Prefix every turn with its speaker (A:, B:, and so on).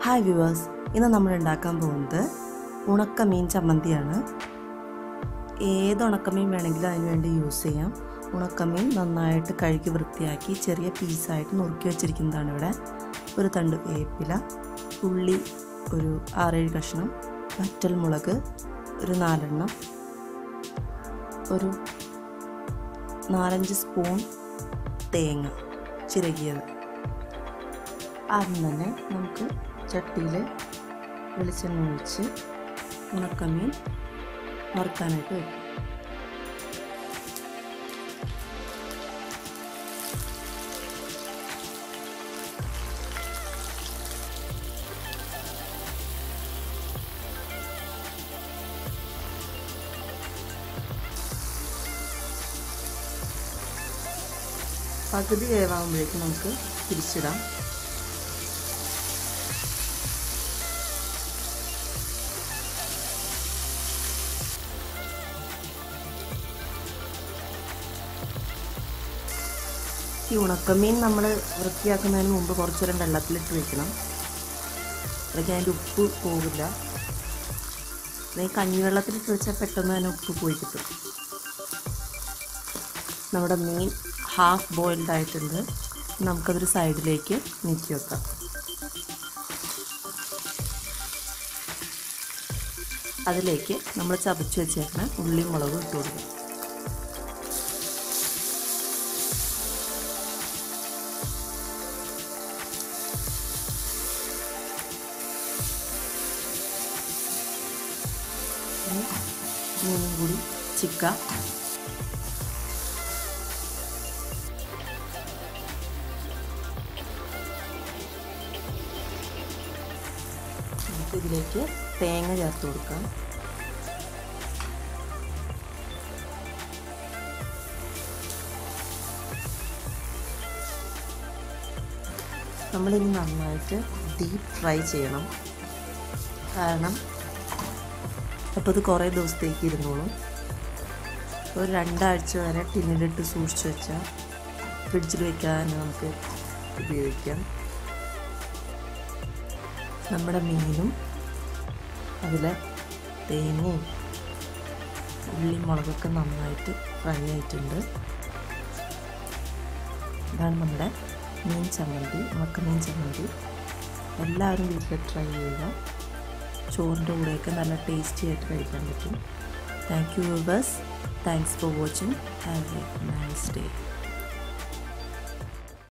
A: Hi viewers, ഇന്ന് നമ്മൾ ഉണ്ടാക്കാൻ പോകുന്നത് ഉണക്കമീൻ ചമ്മന്തിയാണ്. ഏത് ഉണക്കമീൻ വേണമെങ്കിലും അതിന് വേണ്ടി യൂസ് ചെയ്യാം. ഉണക്കമീൻ നന്നായിട്ട് കഴുകി വൃത്തിയാക്കി ചെറിയ പീസായിട്ട് നുറുക്കി വെച്ചിരിക്കുന്നതാണ് ഇവിടെ. ഒരു തണ്ട് വേപ്പില, ഉള്ളി ഒരു 6-7 കഷ്ണം, വറ്റൽമുളക് ഒരു 4 എണ്ണം, ഒരു 4-5 സ്പൂൺ തേങ്ങ ചിരകിയത്. ആദ്യം തന്നെ നമുക്ക് ചട്ടിയിൽ വെളിച്ചെണ്ണ ഒഴിച്ച് ഉണക്കമീൻ വറുക്കാനായിട്ട് വെക്കും. പകുതി വേവാകുമ്പോഴേക്കും നമുക്ക് തിരിച്ചിടാം. ഈ ഉണക്കമീൻ നമ്മൾ വൃത്തിയാക്കുന്നതിന് മുമ്പ് കുറച്ച് നേരം വെള്ളത്തിലിട്ട് വയ്ക്കണം. അല്ലെങ്കിൽ അതിൻ്റെ ഉപ്പ് പോകില്ല. ഈ കഞ്ഞിവെള്ളത്തിലിട്ട് വെച്ചാൽ പെട്ടെന്ന് തന്നെ ഉപ്പ് പോയി കിട്ടും. നമ്മുടെ മീൻ ഹാഫ് ബോയിൽഡ് ആയിട്ടുണ്ട്. നമുക്കതൊരു സൈഡിലേക്ക് നീക്കി വെക്കാം. അതിലേക്ക് നമ്മൾ ചതച്ച് വെച്ചേക്കുന്ന ഉള്ളിയും മുളകും ഇട്ട് കൊടുക്കാം. മീനും കൂടി ചിക്ക. ഇതിലേക്ക് തേങ്ങ ചേർത്ത് കൊടുക്കാം. നമ്മളിനി നന്നായിട്ട് ഡീപ്പ് ഫ്രൈ ചെയ്യണം. കാരണം അപ്പോൾ അത് കുറേ ദിവസത്തേക്ക് ഇരുന്നോളും. ഒരു 2 ആഴ്ച വരെ ടിന്നിലിട്ട് സൂക്ഷിച്ച് വെച്ചാൽ ഫ്രിഡ്ജിൽ വയ്ക്കാൻ നമുക്ക് ഉപയോഗിക്കാം. നമ്മുടെ മീനും അതിലെ തേങ്ങയും ഉള്ളി മുളകൊക്കെ നന്നായിട്ട് ഫ്രൈ ആയിട്ടുണ്ട്. ഇതാണ് നമ്മുടെ മീൻ ചമ്മന്തി, ഉണക്കമീൻ ചമ്മന്തി. എല്ലാവരും വീട്ടിൽ ട്രൈ ചെയ്യുക. ചോറിൻ്റെ കൂടെയൊക്കെ നല്ല ടേസ്റ്റി ആയിട്ട് കഴിക്കാൻ പറ്റും. Thank you viewers. Thanks for watching. Have A nice day.